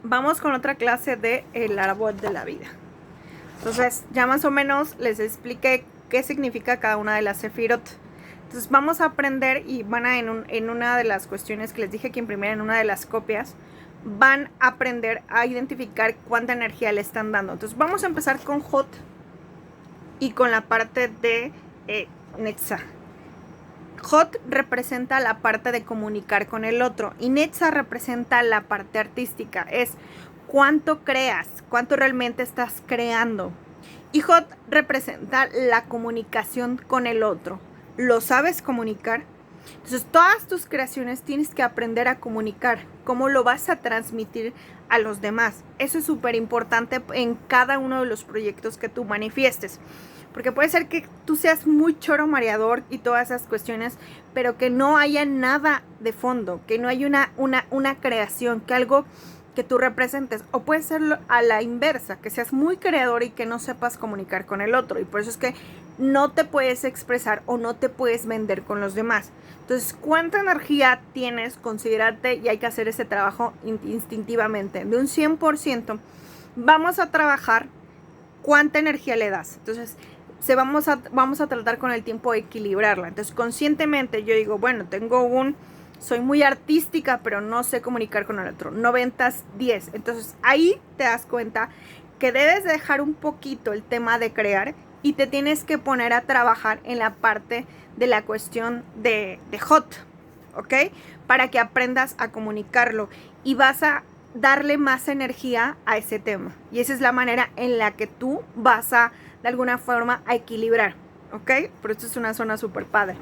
vamos con otra clase de el árbol de la vida. Entonces, ya más o menos les expliqué qué significa cada una de las sefirot. Entonces, vamos a aprender y van a en una de las cuestiones que les dije que imprimir en una de las copias, van a aprender a identificar cuánta energía le están dando. Entonces, vamos a empezar con Hot y con la parte de Netzah. Hot representa la parte de comunicar con el otro y Netzah representa la parte artística, es cuánto creas, cuánto realmente estás creando. Y Hot representa la comunicación con el otro. ¿Lo sabes comunicar? Entonces, todas tus creaciones tienes que aprender a comunicar. ¿Cómo lo vas a transmitir a los demás? Eso es súper importante en cada uno de los proyectos que tú manifiestes. Porque puede ser que tú seas muy choro mareador y todas esas cuestiones, pero que no haya nada de fondo, que no haya una creación, que algo que tú representes. O puede ser a la inversa, que seas muy creador y que no sepas comunicar con el otro. Y por eso es que no te puedes expresar o no te puedes vender con los demás. Entonces, ¿cuánta energía tienes? Considérate, y hay que hacer ese trabajo instintivamente. De un 100%, vamos a trabajar cuánta energía le das. Entonces, vamos a tratar con el tiempo de equilibrarla. Entonces, conscientemente yo digo, bueno, soy muy artística, pero no sé comunicar con el otro. 90-10. Entonces, ahí te das cuenta que debes dejar un poquito el tema de crear y te tienes que poner a trabajar en la parte de la cuestión de Hot, ¿ok? Para que aprendas a comunicarlo y vas a darle más energía a ese tema. Y esa es la manera en la que tú vas a, de alguna forma, a equilibrar, ¿ok? Pero esto es una zona súper padre.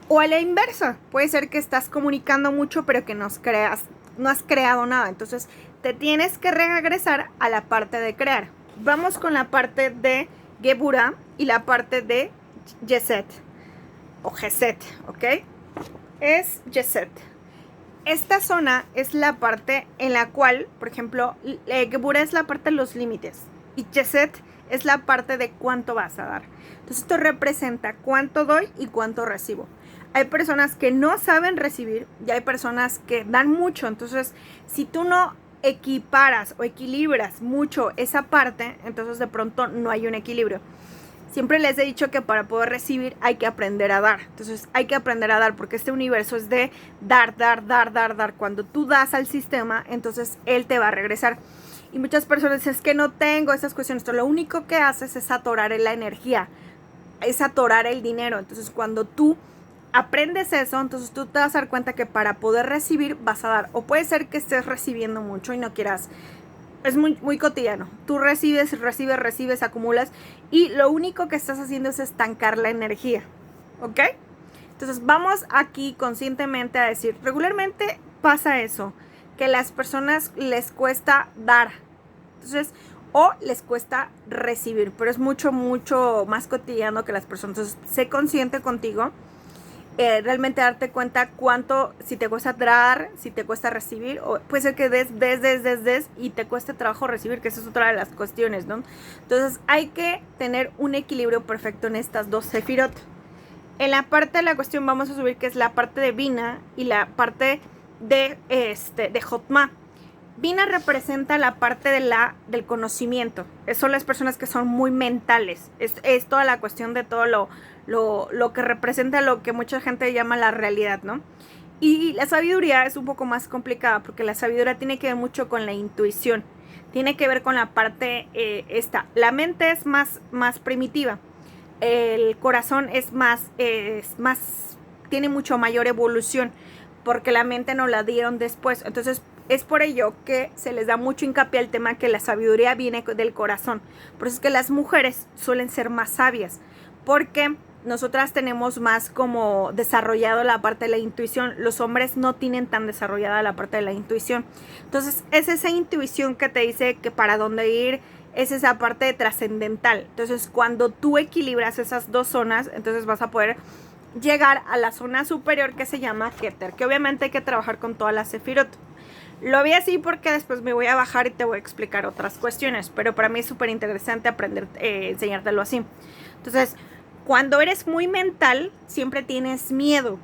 O a la inversa, puede ser que estás comunicando mucho, pero que no has creado nada. Entonces, te tienes que regresar a la parte de crear. Vamos con la parte de Geburah y la parte de Yeset, o Geset, ¿ok? Es Yeset. Esta zona es la parte en la cual, por ejemplo, Geburah es la parte de los límites y Yeset es la parte de cuánto vas a dar. Entonces, esto representa cuánto doy y cuánto recibo. Hay personas que no saben recibir y hay personas que dan mucho. Entonces, si tú no equiparas o equilibras mucho esa parte, entonces de pronto no hay un equilibrio. Siempre les he dicho que para poder recibir hay que aprender a dar. Entonces hay que aprender a dar porque este universo es de dar. Cuando tú das al sistema, entonces él te va a regresar. Y muchas personas dicen, es que no tengo esas cuestiones. Entonces, lo único que haces es atorar la energía, es atorar el dinero. Entonces, cuando tú aprendes eso, entonces tú te vas a dar cuenta que para poder recibir vas a dar. O puede ser que estés recibiendo mucho y no quieras. Es muy cotidiano. Tú recibes, acumulas y lo único que estás haciendo es estancar la energía. ¿Ok? Entonces vamos aquí conscientemente a decir, regularmente pasa eso, que a las personas les cuesta dar. Entonces, o les cuesta recibir, pero es mucho más cotidiano que las personas. Entonces, sé consciente contigo. Realmente darte cuenta cuánto, si te cuesta dar, si te cuesta recibir, o puede ser que des y te cueste trabajo recibir, que esa es otra de las cuestiones, ¿no? Entonces hay que tener un equilibrio perfecto en estas dos sefirot. En la parte de la cuestión vamos a subir que es la parte de Bina y la parte de Jotma. Bina representa la parte del conocimiento. Son las personas que son muy mentales. Es toda la cuestión de todo lo que representa lo que mucha gente llama la realidad, ¿no? Y la sabiduría es un poco más complicada porque la sabiduría tiene que ver mucho con la intuición. Tiene que ver con la parte esta. La mente es más primitiva. El corazón es más, tiene mucho mayor evolución porque la mente nos la dieron después. Entonces, es por ello que se les da mucho hincapié al tema que la sabiduría viene del corazón. Por eso es que las mujeres suelen ser más sabias, porque nosotras tenemos más como desarrollado la parte de la intuición. Los hombres no tienen tan desarrollada la parte de la intuición. Entonces, es esa intuición que te dice que para dónde ir, es esa parte trascendental. Entonces, cuando tú equilibras esas dos zonas, entonces vas a poder llegar a la zona superior que se llama Keter, que obviamente hay que trabajar con todas las sefirot. Lo vi así porque después me voy a bajar y te voy a explicar otras cuestiones, pero para mí es súper interesante aprender, enseñártelo así. Entonces, cuando eres muy mental, siempre tienes miedo.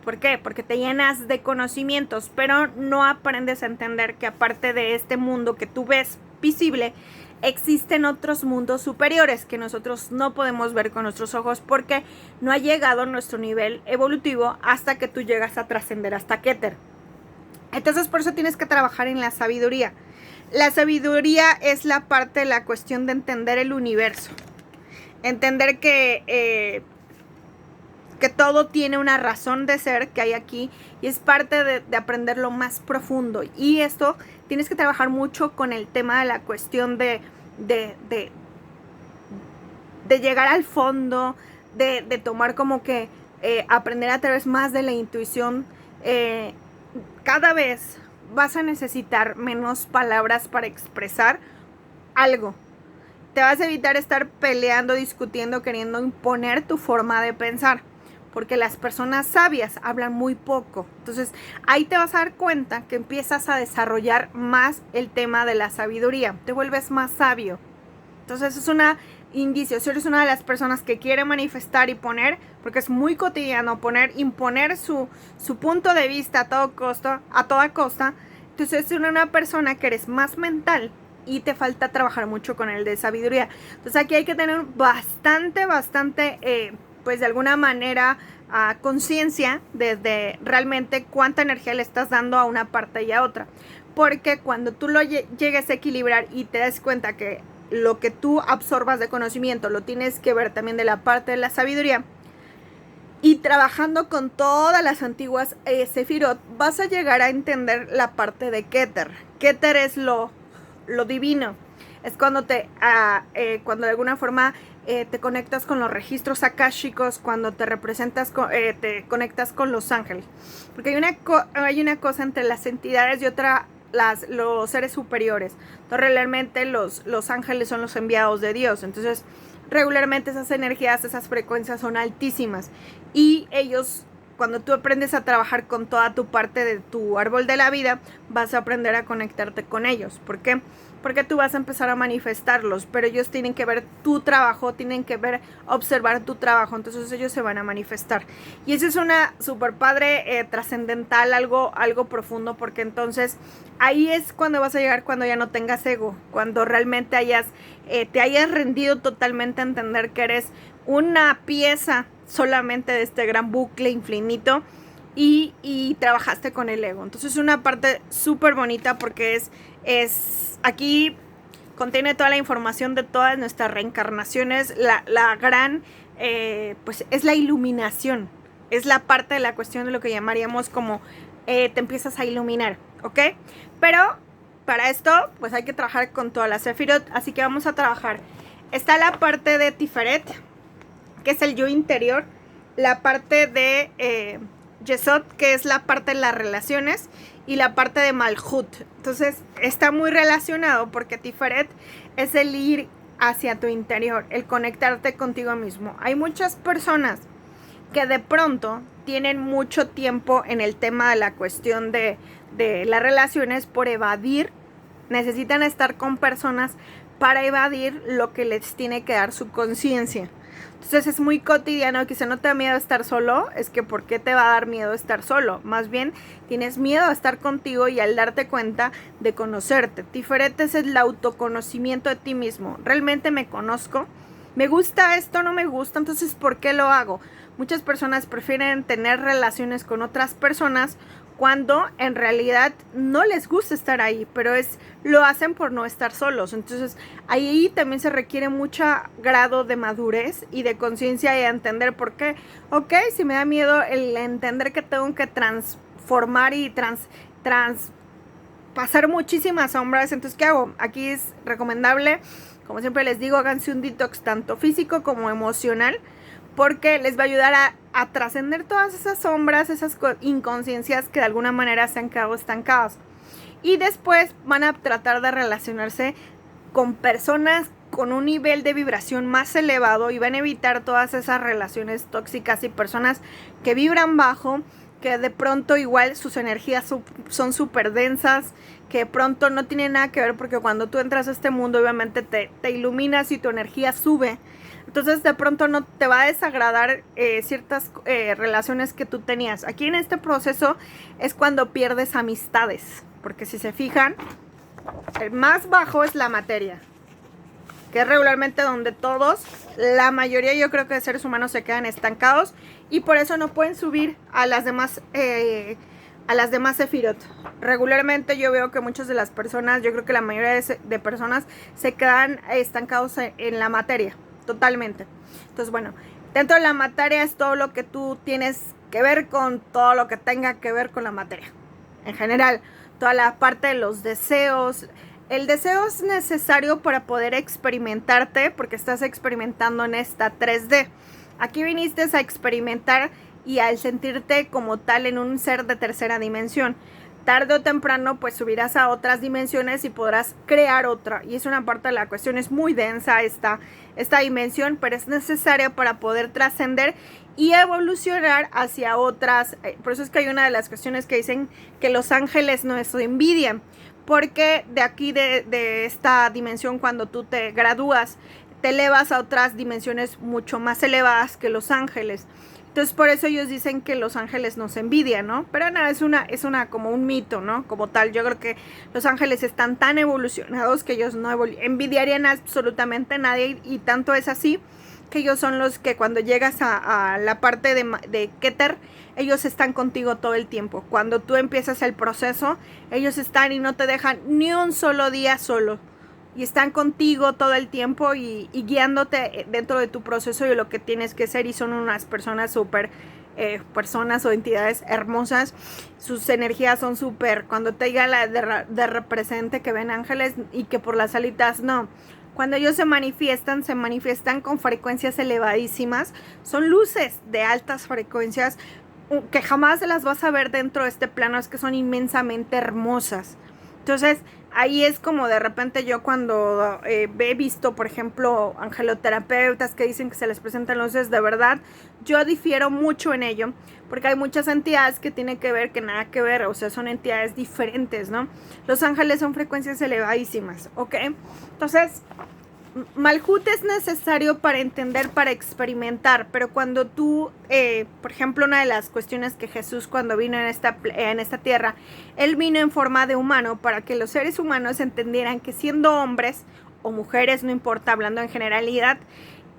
¿Por qué? Porque te llenas de conocimientos, pero no aprendes a entender que aparte de este mundo que tú ves visible, existen otros mundos superiores que nosotros no podemos ver con nuestros ojos porque no ha llegado a nuestro nivel evolutivo hasta que tú llegas a trascender hasta Keter. Entonces por eso tienes que trabajar en la sabiduría. La sabiduría es la parte de la cuestión de entender el universo. Entender que todo tiene una razón de ser que hay aquí y es parte de aprender lo más profundo. Y esto tienes que trabajar mucho con el tema de la cuestión de llegar al fondo, de tomar como que aprender a través más de la intuición. Cada vez vas a necesitar menos palabras para expresar algo. Te vas a evitar estar peleando, discutiendo, queriendo imponer tu forma de pensar. Porque las personas sabias hablan muy poco. Entonces, ahí te vas a dar cuenta que empiezas a desarrollar más el tema de la sabiduría. Te vuelves más sabio. Entonces, es un indicio. Si eres una de las personas que quiere manifestar y poner, porque es muy cotidiano imponer su punto de vista a toda costa. Entonces, es una persona que eres más mental y te falta trabajar mucho con el de sabiduría. Entonces, aquí hay que tener bastante pues de alguna manera conciencia de realmente cuánta energía le estás dando a una parte y a otra. Porque cuando tú lo llegues a equilibrar y te das cuenta que lo que tú absorbas de conocimiento lo tienes que ver también de la parte de la sabiduría, y trabajando con todas las antiguas Sefirot, vas a llegar a entender la parte de Keter. Keter es lo divino. Es cuando cuando de alguna forma te conectas con los registros akáshicos, cuando te conectas con los ángeles. Porque hay una cosa entre las entidades y otra los seres superiores. Entonces realmente los ángeles son los enviados de Dios. Entonces regularmente esas energías, esas frecuencias son altísimas. Y ellos, cuando tú aprendes a trabajar con toda tu parte de tu árbol de la vida, vas a aprender a conectarte con ellos. ¿Por qué? Porque tú vas a empezar a manifestarlos, pero ellos tienen que ver tu trabajo, tienen que observar tu trabajo, entonces ellos se van a manifestar. Y eso es una súper padre, trascendental, algo profundo, porque entonces ahí es cuando vas a llegar, cuando ya no tengas ego, cuando realmente te hayas rendido totalmente a entender que eres una pieza solamente de este gran bucle infinito y trabajaste con el ego. Entonces es una parte súper bonita porque aquí contiene toda la información de todas nuestras reencarnaciones. La gran, pues es la iluminación. Es la parte de la cuestión de lo que llamaríamos como te empiezas a iluminar, ¿ok? Pero para esto, pues hay que trabajar con todas las Sefirot. Así que vamos a trabajar. Está la parte de Tiferet, que es el yo interior. La parte de Yesod, que es la parte de las relaciones. Y la parte de Malhut. Entonces está muy relacionado porque Tiferet es el ir hacia tu interior, el conectarte contigo mismo. Hay muchas personas que de pronto tienen mucho tiempo en el tema de la cuestión de las relaciones por evadir. Necesitan estar con personas para evadir lo que les tiene que dar su conciencia. Entonces es muy cotidiano, quizá no te da miedo estar solo, es que ¿por qué te va a dar miedo estar solo? Más bien tienes miedo a estar contigo y al darte cuenta de conocerte. Tiferet es el autoconocimiento de ti mismo. ¿Realmente me conozco? ¿Me gusta esto? ¿No me gusta? Entonces ¿por qué lo hago? Muchas personas prefieren tener relaciones con otras personas cuando en realidad no les gusta estar ahí, pero lo hacen por no estar solos. Entonces ahí también se requiere mucho grado de madurez y de conciencia y entender por qué. Ok, si me da miedo el entender que tengo que transformar y pasar muchísimas sombras, entonces ¿qué hago? Aquí es recomendable, como siempre les digo, háganse un detox tanto físico como emocional, porque les va a ayudar a trascender todas esas sombras, esas inconsciencias que de alguna manera se han quedado estancadas. Y después van a tratar de relacionarse con personas con un nivel de vibración más elevado y van a evitar todas esas relaciones tóxicas y personas que vibran bajo, que de pronto igual sus energías son súper densas, que de pronto no tienen nada que ver, porque cuando tú entras a este mundo obviamente te iluminas y tu energía sube. Entonces de pronto no te va a desagradar ciertas relaciones que tú tenías. Aquí en este proceso es cuando pierdes amistades, porque si se fijan, el más bajo es la materia, que es regularmente donde todos, la mayoría yo creo que de seres humanos se quedan estancados y por eso no pueden subir a las demás Sefirot. Regularmente yo veo que muchas de las personas, yo creo que la mayoría de personas se quedan estancados en la materia, totalmente. Entonces bueno, dentro de la materia es todo lo que tú tienes que ver con todo lo que tenga que ver con la materia. En general, toda la parte de los deseos. El deseo es necesario para poder experimentarte, porque estás experimentando en esta 3D. Aquí viniste a experimentar y al sentirte como tal en un ser de tercera dimensión. Tarde o temprano pues subirás a otras dimensiones y podrás crear otra. Y es una parte de la cuestión, es muy densa esta dimensión, pero es necesaria para poder trascender y evolucionar hacia otras. Por eso es que hay una de las cuestiones que dicen que los ángeles nos envidian. Porque de aquí, de esta dimensión, cuando tú te gradúas, te elevas a otras dimensiones mucho más elevadas que los ángeles. Entonces, por eso ellos dicen que los ángeles nos envidian, ¿no? Pero no, es una como un mito, ¿no? Como tal, yo creo que los ángeles están tan evolucionados que ellos no envidiarían absolutamente a nadie. Y tanto es así que ellos son los que cuando llegas a la parte de Keter, ellos están contigo todo el tiempo. Cuando tú empiezas el proceso, ellos están y no te dejan ni un solo día solo. Y están contigo todo el tiempo y guiándote dentro de tu proceso y de lo que tienes que ser. Y son unas personas súper, personas o entidades hermosas. Sus energías son súper, cuando te diga la de represente que ven ángeles y que por las alitas, no. Cuando ellos se manifiestan con frecuencias elevadísimas. Son luces de altas frecuencias que jamás se las vas a ver dentro de este plano, es que son inmensamente hermosas. Entonces, ahí es como de repente yo cuando he visto, por ejemplo, angeloterapeutas que dicen que se les presentan luces, de verdad, yo difiero mucho en ello, porque hay muchas entidades que tienen que ver, que nada que ver, o sea, son entidades diferentes, ¿no? Los ángeles son frecuencias elevadísimas, ¿ok? Entonces, Malhut es necesario para entender, para experimentar, pero cuando tú, por ejemplo, una de las cuestiones que Jesús cuando vino en esta tierra, Él vino en forma de humano para que los seres humanos entendieran que siendo hombres o mujeres, no importa, hablando en generalidad,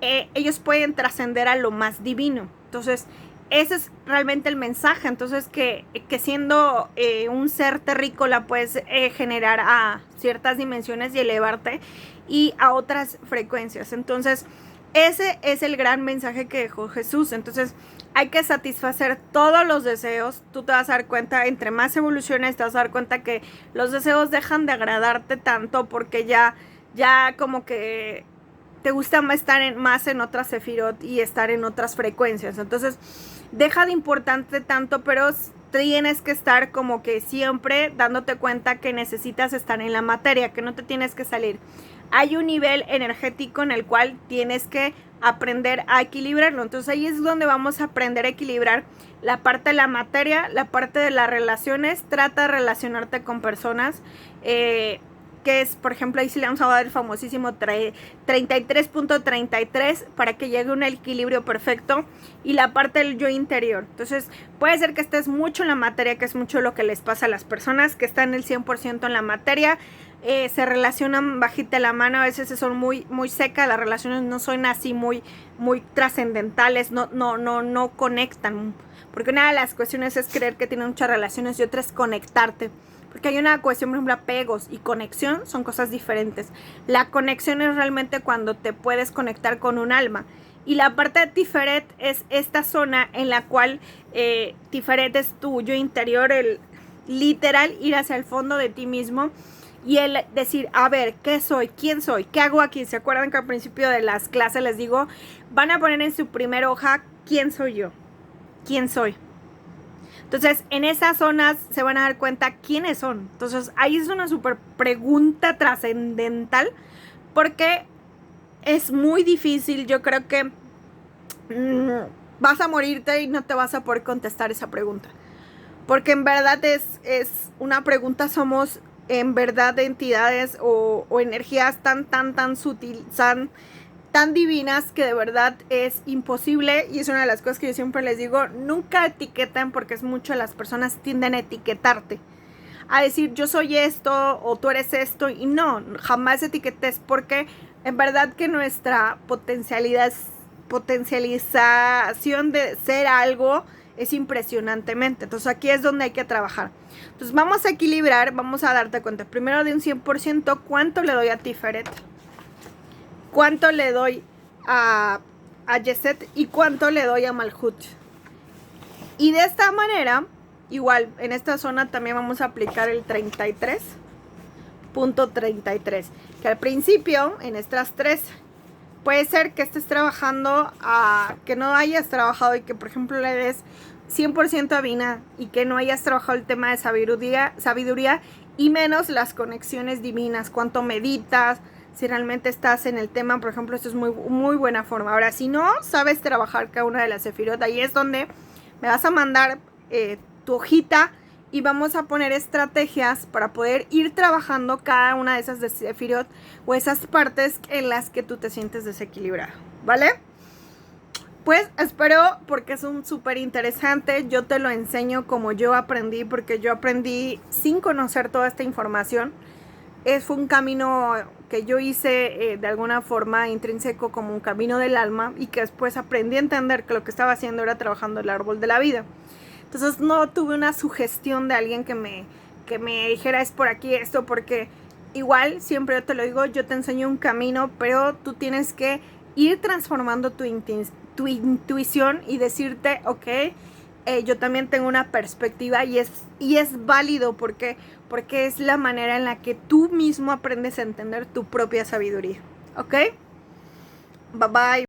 ellos pueden trascender a lo más divino. Entonces, ese es realmente el mensaje. Entonces, que siendo un ser terrícola puedes generar a ciertas dimensiones y elevarte y a otras frecuencias. Entonces, ese es el gran mensaje que dejó Jesús. Entonces, hay que satisfacer todos los deseos. Tú te vas a dar cuenta, entre más evoluciones, te vas a dar cuenta que los deseos dejan de agradarte tanto porque ya como que te gusta estar más en otras sefirot y estar en otras frecuencias. Entonces, deja de importarte tanto, pero tienes que estar como que siempre dándote cuenta que necesitas estar en la materia, que no te tienes que salir. Hay un nivel energético en el cual tienes que aprender a equilibrarlo. Entonces ahí es donde vamos a aprender a equilibrar la parte de la materia, la parte de las relaciones. Trata de relacionarte con personas que es, por ejemplo, ahí sí le vamos a dar el famosísimo 33.33 para que llegue a un equilibrio perfecto, y la parte del yo interior. Entonces puede ser que estés mucho en la materia, que es mucho lo que les pasa a las personas que están el 100% en la materia. Se relacionan bajita la mano, a veces son muy, muy secas, las relaciones no son así muy, muy trascendentales, no conectan, porque una de las cuestiones es creer que tienen muchas relaciones y otra es conectarte. Porque hay una cuestión, por ejemplo, apegos y conexión son cosas diferentes. La conexión es realmente cuando te puedes conectar con un alma. Y la parte de Tiferet es esta zona en la cual Tiferet es tu yo interior, el literal ir hacia el fondo de ti mismo y el decir, a ver, ¿qué soy? ¿Quién soy? ¿Qué hago aquí? ¿Se acuerdan que al principio de las clases les digo, van a poner en su primer hoja, ¿quién soy yo? ¿Quién soy? Entonces, en esas zonas se van a dar cuenta quiénes son. Entonces, ahí es una súper pregunta trascendental porque es muy difícil. Yo creo que vas a morirte y no te vas a poder contestar esa pregunta. Porque en verdad es una pregunta, somos en verdad entidades o energías tan sutil, tan divinas que de verdad es imposible, y es una de las cosas que yo siempre les digo, nunca etiqueten, porque es mucho las personas tienden a etiquetarte, a decir yo soy esto o tú eres esto, y no, jamás etiquetes, porque en verdad que nuestra potencialización de ser algo es impresionantemente. Entonces aquí es donde hay que trabajar. Entonces vamos a equilibrar, vamos a darte cuenta primero de un 100%, cuánto le doy a Tiferet, cuánto le doy a Yeset y cuánto le doy a Malhut. Y de esta manera, igual en esta zona también vamos a aplicar el 33.33, que al principio en estas tres puede ser que estés trabajando que no hayas trabajado y que por ejemplo le des 100% a Vina y que no hayas trabajado el tema de sabiduría y menos las conexiones divinas, cuánto meditas, si realmente estás en el tema. Por ejemplo, esto es muy buena forma. Ahora, si no sabes trabajar cada una de las sefirot, ahí es donde me vas a mandar tu hojita y vamos a poner estrategias para poder ir trabajando cada una de esas de sefirot o esas partes en las que tú te sientes desequilibrado, ¿vale? Pues espero, porque es un súper interesante, yo te lo enseño como yo aprendí, porque yo aprendí sin conocer toda esta información. Fue un camino que yo hice de alguna forma intrínseco, como un camino del alma, y que después aprendí a entender que lo que estaba haciendo era trabajando el árbol de la vida. Entonces no tuve una sugestión de alguien que me dijera es por aquí esto, porque igual siempre yo te lo digo, yo te enseño un camino, pero tú tienes que ir transformando tu intuición y decirte, ok, yo también tengo una perspectiva y es válido, porque es la manera en la que tú mismo aprendes a entender tu propia sabiduría. ¿Ok? Bye bye.